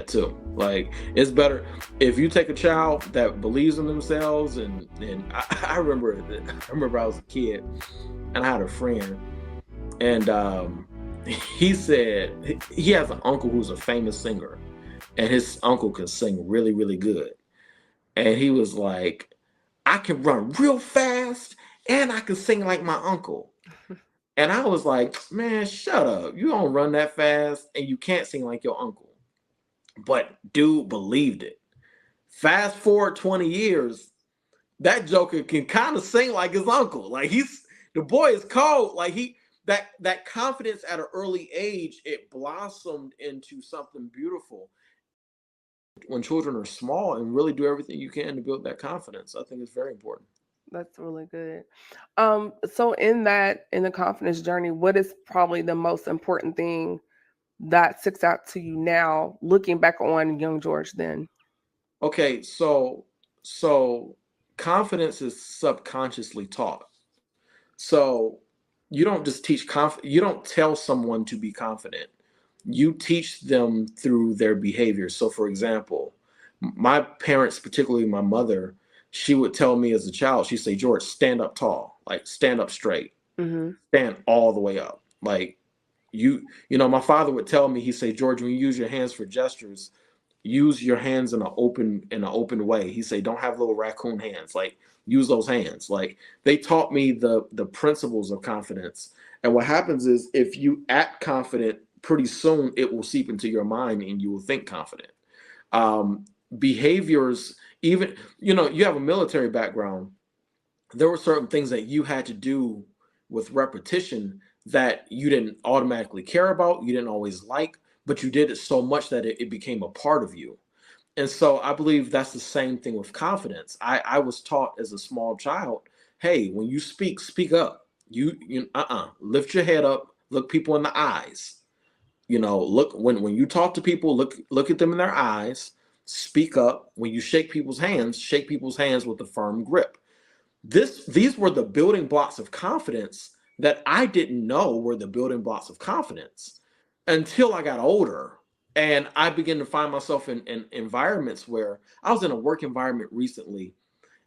that too. Like, it's better if you take a child that believes in themselves, and I remember I was a kid and I had a friend, and he said he has an uncle who's a famous singer, and his uncle can sing really, really good. And he was like, I can run real fast and I can sing like my uncle. And I was like, man, shut up. You don't run that fast and you can't sing like your uncle. But dude believed it. Fast forward 20 years, that joker can kind of sing like his uncle. Like, the boy is cold. Like, that confidence at an early age, it blossomed into something beautiful. When children are small, and really do everything you can to build that confidence, I think it's very important. That's really good. So in the confidence journey, what is probably the most important thing that sticks out to you now, looking back on young George then? Okay, so confidence is subconsciously taught. So you don't just you don't tell someone to be confident. You teach them through their behavior. So for example, my parents, particularly my mother, she would tell me as a child, she'd say, George, stand up tall, like stand up straight, stand all the way up. Like, my father would tell me, he'd say, George, when you use your hands for gestures, use your hands in an open way. He say, don't have little raccoon hands. Like, use those hands. Like, they taught me the principles of confidence. And what happens is, if you act confident, pretty soon it will seep into your mind and you will think confident. Behaviors, even, you have a military background. There were certain things that you had to do with repetition that you didn't automatically care about, you didn't always like, but you did it so much that it became a part of you. And so I believe that's the same thing with confidence. I was taught as a small child, hey, when you speak up. Lift your head up, look people in the eyes. Look, when you talk to people, look at them in their eyes, speak up. When you shake people's hands with a firm grip. These were the building blocks of confidence that I didn't know were the building blocks of confidence until I got older. And I began to find myself in environments where I was in a work environment recently.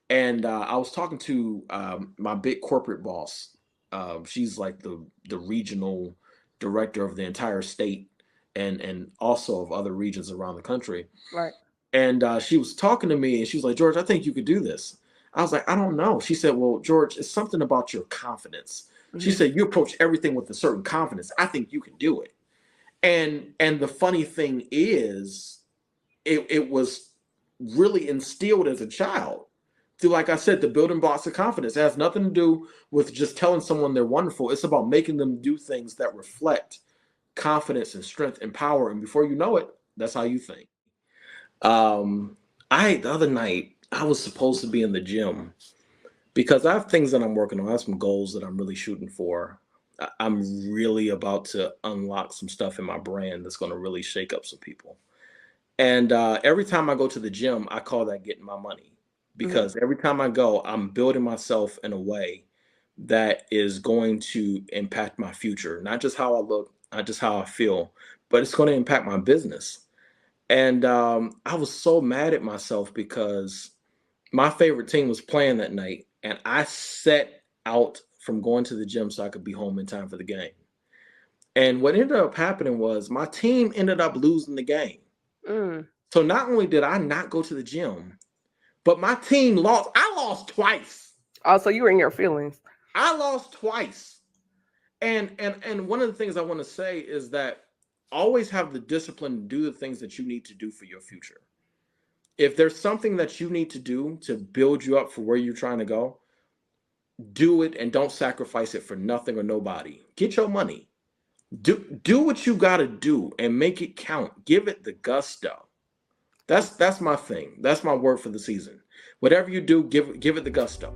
And I was talking to my big corporate boss. She's like the regional director of the entire state, and also of other regions around the country. Right. And she was talking to me, and she was like, George, I think you could do this. I was like, I don't know. She said, well, George, it's something about your confidence. She said, you approach everything with a certain confidence. I think you can do it. And the funny thing is, it was really instilled as a child through, like I said, the building blocks of confidence. It has nothing to do with just telling someone they're wonderful. It's about making them do things that reflect confidence and strength and power. And before you know it, that's how you think. The other night, I was supposed to be in the gym because I have things that I'm working on. I have some goals that I'm really shooting for. I'm really about to unlock some stuff in my brand that's going to really shake up some people. And every time I go to the gym, I call that getting my money, because every time I go, I'm building myself in a way that is going to impact my future. Not just how I look, not just how I feel, but it's going to impact my business. And I was so mad at myself because my favorite team was playing that night, and I set out from going to the gym so I could be home in time for the game. And what ended up happening was my team ended up losing the game. So not only did I not go to the gym, but my team lost. I lost twice. Oh, so you were in your feelings. I lost twice. And one of the things I want to say is that always have the discipline to do the things that you need to do for your future. If there's something that you need to do to build you up for where you're trying to go, do it, and don't sacrifice it for nothing or nobody. Get your money. Do what you got to do and make it count. Give it the gusto. That's my thing. That's my word for the season. Whatever you do, give it the gusto.